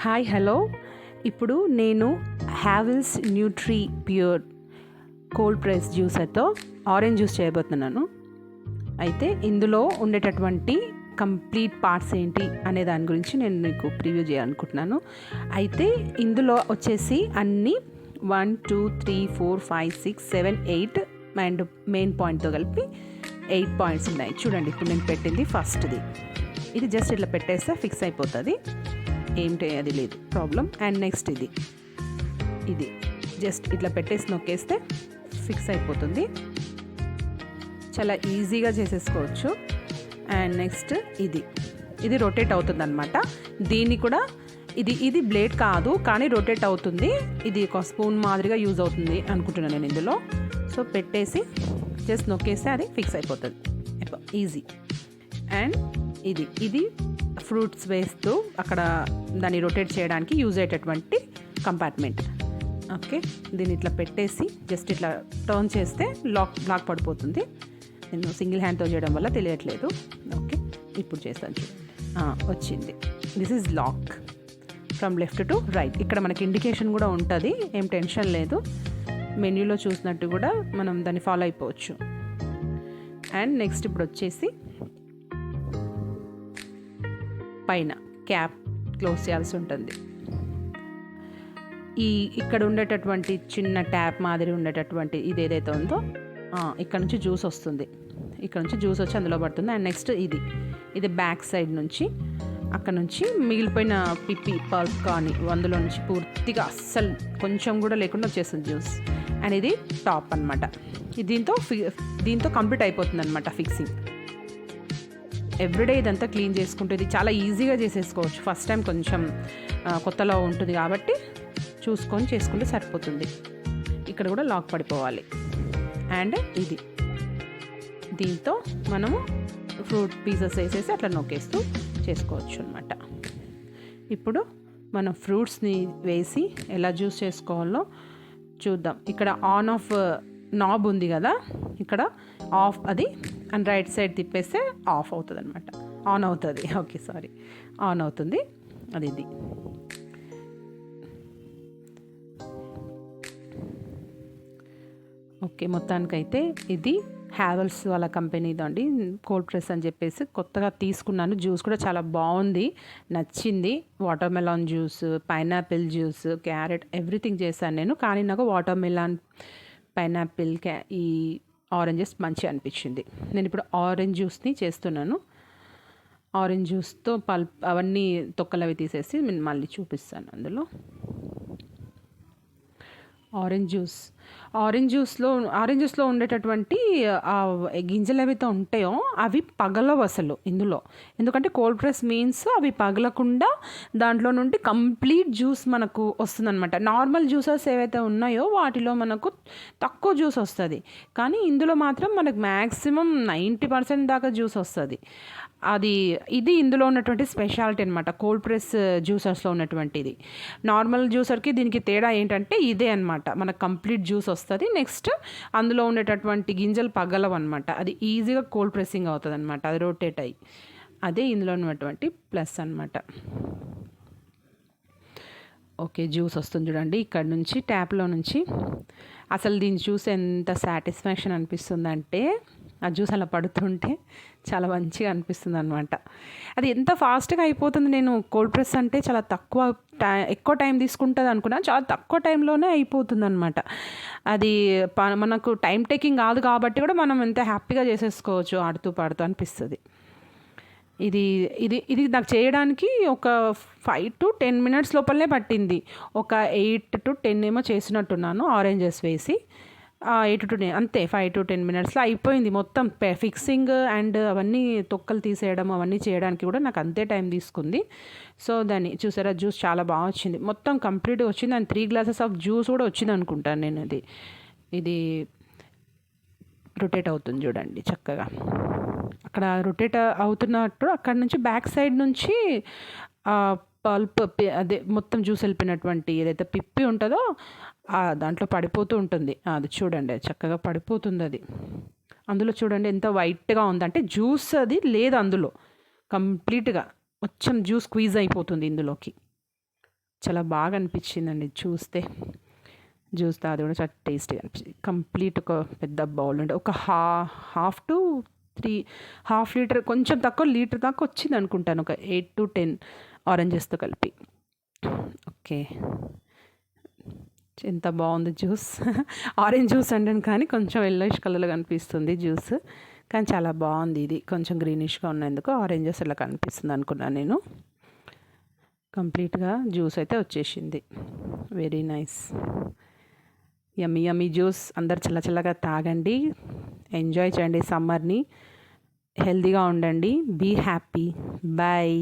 Hi hello. ఇప్పుడు నేను Havells nutri pure cold press జ్యూసర్తో ఆరెంజ్ జ్యూస్ చేయబోతున్నాను. అయితే ఇందులో ఉండేటటువంటి కంప్లీట్ పార్ట్స్ ఏంటి అనే దాని గురించి నేను మీకు ప్రివ్యూ చేయాలనుకుంటున్నాను. అయితే ఇందులో వచ్చేసి అన్నీ 1 2 3 4 5 6 7 8 అండ్ మెయిన్ పాయింట్తో కలిపి 8 పాయింట్స్ ఉన్నాయి. చూడండి, ఇప్పుడు నేను పెట్టింది ఫస్ట్ది. ఇది జస్ట్ ఇట్లా పెట్టేస్తే ఫిక్స్ అయిపోతుంది, ఏంటి అది లేదు ప్రాబ్లం. అండ్ నెక్స్ట్ ఇది జస్ట్ ఇట్లా పెట్టేసి నొక్కేస్తే ఫిక్స్ అయిపోతుంది, చాలా ఈజీగా చేసేసుకోవచ్చు. అండ్ నెక్స్ట్ ఇది రొటేట్ అవుతుంది అనమాట. దీన్ని కూడా ఇది బ్లేడ్ కాదు కానీ రొటేట్ అవుతుంది. ఇది ఒక స్పూన్ మాదిరిగా యూజ్ అవుతుంది అనుకుంటున్నాను నేను ఇందులో. సో పెట్టేసి జస్ట్ నొక్కేస్తే అది ఫిక్స్ అయిపోతుంది, ఈజీ. అండ్ ఇది ఫ్రూట్స్ వేస్తూ అక్కడ దాన్ని రొటేట్ చేయడానికి యూజ్ అయ్యేటటువంటి కంపార్ట్మెంట్. ఓకే, దీన్ని ఇట్లా పెట్టేసి జస్ట్ ఇట్లా టర్న్ చేస్తే లాక్ పడిపోతుంది. నేను సింగిల్ హ్యాండ్తో చేయడం వల్ల తెలియట్లేదు. ఓకే, ఇప్పుడు చేస్తాను చూడండి, వచ్చింది. This is lock from left to right. ఇక్కడ మనకి ఇండికేషన్ కూడా ఉంటుంది, ఏం టెన్షన్ లేదు. మెన్యూలో చూసినట్టు కూడా మనం దాన్ని ఫాలో అయిపోవచ్చు. అండ్ నెక్స్ట్ ఇప్పుడు వచ్చేసి పైన క్యాప్ క్లోజ్ చేయాల్సి ఉంటుంది. ఇక్కడ ఉండేటటువంటి చిన్న ట్యాప్ మాదిరి ఉండేటటువంటి ఇది ఏదైతే ఉందో ఇక్కడ నుంచి జ్యూస్ వస్తుంది. ఇక్కడ నుంచి జ్యూస్ వచ్చి అందులో పడుతుంది. అండ్ నెక్స్ట్ ఇది బ్యాక్ సైడ్ నుంచి అక్కడ నుంచి మిగిలిపోయిన పిప్పి పల్ప్ కానీ అందులో నుంచి పూర్తిగా అస్సలు కొంచెం కూడా లేకుండా వచ్చేస్తుంది జ్యూస్. అండ్ ఇది టాప్ అనమాట. దీంతో కంప్లీట్ అయిపోతుంది అనమాట ఫిక్సింగ్. ఎవ్రీడే ఇదంతా క్లీన్ చేసుకుంటూ ఇది చాలా ఈజీగా చేసేసుకోవచ్చు. ఫస్ట్ టైం కొంచెం కొత్తలో ఉంటుంది కాబట్టి చూసుకొని చేసుకుంటే సరిపోతుంది. ఇక్కడ కూడా లాక్ పడిపోవాలి. అండ్ దీంతో మనము ఫ్రూట్ పీసెస్ వేసేసి అట్లా నొక్కేస్తూ చేసుకోవచ్చు అనమాట. ఇప్పుడు మనం ఫ్రూట్స్ని వేసి ఎలా జ్యూస్ చేసుకోవాలో చూద్దాం. ఇక్కడ ఆన్ ఆఫ్ నాబ్ ఉంది కదా, ఇక్కడ ఆఫ్ అది, అండ్ రైట్ సైడ్ తిప్పేస్తే ఆఫ్ అవుతుంది అనమాట, ఆన్ అవుతుంది. ఓకే సారీ, ఆన్ అవుతుంది. ఇది ఓకే. మొత్తానికైతే ఇది హ్యావెల్స్ వాళ్ళ కంపెనీది అండి, కోల్డ్ ప్రెస్ అని చెప్పేసి కొత్తగా తీసుకున్నాను. జ్యూస్ కూడా చాలా బాగుంది, నచ్చింది. Water melon juice, pineapple juice, carrot everything చేశాను నేను. కానీ నాకు వాటర్ మెలాన్, పైనాపిల్, ఈ ఆరెంజెస్ మంచిగా అనిపించింది. నేను ఇప్పుడు ఆరెంజ్ జ్యూస్ని చేస్తున్నాను. ఆరెంజ్ జ్యూస్తో పల్ప్ అవన్నీ తొక్కలు అవి తీసేసి నేను మళ్ళీ చూపిస్తాను. అందులో ఆరెంజ్ జ్యూస్లో ఉండేటటువంటి గింజలు ఏవైతే ఉంటాయో అవి పగలవు అసలు ఇందులో. ఎందుకంటే కోల్డ్ ప్రెస్ మీన్స్ అవి పగలకుండా దాంట్లో నుండి కంప్లీట్ జ్యూస్ మనకు వస్తుందన్నమాట. నార్మల్ జ్యూసెస్ ఏవైతే ఉన్నాయో వాటిలో మనకు తక్కువ జ్యూస్ వస్తుంది, కానీ ఇందులో మాత్రం మనకు మ్యాక్సిమం 90% దాకా జ్యూస్ వస్తుంది. ఇది ఇందులో ఉన్నటువంటి స్పెషాలిటీ అనమాట, కోల్డ్ ప్రెస్ జ్యూసర్స్లో ఉన్నటువంటిది. నార్మల్ జ్యూసర్కి దీనికి తేడా ఏంటంటే ఇదే అనమాట, మనకు కంప్లీట్ జ్యూస్ వస్తుంది. నెక్స్ట్ అందులో ఉండేటటువంటి గింజలు పగలవు అనమాట. అది ఈజీగా కోల్డ్ ప్రెస్సింగ్ అవుతుంది అనమాట, అది రొటేట్ అయ్యి. అదే ఇందులో ఉన్నటువంటి ప్లస్ అనమాట. ఓకే, జ్యూస్ వస్తుంది చూడండి ఇక్కడ నుంచి, ట్యాప్లో నుంచి. అసలు దీన్ని చూసి ఎంత సాటిస్ఫాక్షన్ అనిపిస్తుందంటే ఆ జ్యూస్ అలా పడుతుంటే చాలా మంచిగా అనిపిస్తుంది అనమాట. అది ఎంత ఫాస్ట్గా అయిపోతుంది. నేను కోల్డ్ ప్రెస్ అంటే చాలా ఎక్కువ టైం తీసుకుంటుంది అనుకున్నాను, చాలా తక్కువ టైంలోనే అయిపోతుంది అనమాట. అది మనకు టైం టేకింగ్ కాదు కాబట్టి కూడా మనం ఎంత హ్యాపీగా చేసేసుకోవచ్చు ఆడుతూ పాడుతూ అనిపిస్తుంది. ఇది నాకు చేయడానికి ఒక 5 to 10 minutes లోపలనే పట్టింది. ఒక 8 to 10 ఏమో చేసినట్టున్నాను ఆరెంజెస్ వేసి. 8 to 10 అంతే, 5 to 10 minutesలో అయిపోయింది మొత్తం. ఫిక్సింగ్ అండ్ అవన్నీ తొక్కలు తీసేయడం అవన్నీ చేయడానికి కూడా నాకు అంతే టైం తీసుకుంది. సో దాన్ని చూసారా, జ్యూస్ చాలా బాగా వచ్చింది, మొత్తం కంప్లీట్గా వచ్చింది. అండ్ 3 glasses ఆఫ్ జ్యూస్ కూడా వచ్చింది అనుకుంటాను నేను. ఇది రొటేట్ అవుతుంది చూడండి చక్కగా. అక్కడ రొటేట్ అవుతున్నట్టు అక్కడ నుంచి బ్యాక్ సైడ్ నుంచి పల్ప్, అదే మొత్తం జ్యూస్ వెళ్ళిపోయినటువంటి ఏదైతే పిప్పి ఉంటుందో దాంట్లో పడిపోతూ ఉంటుంది. అది చూడండి, అది చక్కగా పడిపోతుంది. అది అందులో చూడండి ఎంత వైట్గా ఉందంటే జ్యూస్ అది లేదు అందులో, కంప్లీట్గా మొత్తం జ్యూస్ స్క్వీజ్ అయిపోతుంది ఇందులోకి. చాలా బాగా అనిపించిందండి చూస్తే. జ్యూస్ అది కూడా చాలా టేస్టీగా అనిపించింది. కంప్లీట్ ఒక పెద్ద బౌల్ ఉండే ఒక హాఫ్ టు 3 హాఫ్ లీటర్, కొంచెం తక్కువ లీటర్ దాకా వచ్చింది అనుకుంటాను, ఒక 8 to 10 ఆరెంజెస్తో కలిపి. ఓకే, ఎంత బాగుంది జ్యూస్. ఆరెంజ్ జ్యూస్ అంటాను కానీ కొంచెం ఎల్లోయిష్ కలర్లో కనిపిస్తుంది జ్యూస్, కానీ చాలా బాగుంది. ఇది కొంచెం గ్రీనిష్గా ఉన్నందుకు ఆరెంజెస్ ఇలా కనిపిస్తుంది అనుకున్నాను నేను. కంప్లీట్గా జ్యూస్ అయితే వచ్చేసింది. వెరీ నైస్, యమ్మీ యమ్మీ జ్యూస్. అందరు చల్ల చల్లగా తాగండి, ఎంజాయ్ చేయండి సమ్మర్ని, హెల్తీగా ఉండండి, బీ హ్యాపీ. బాయ్.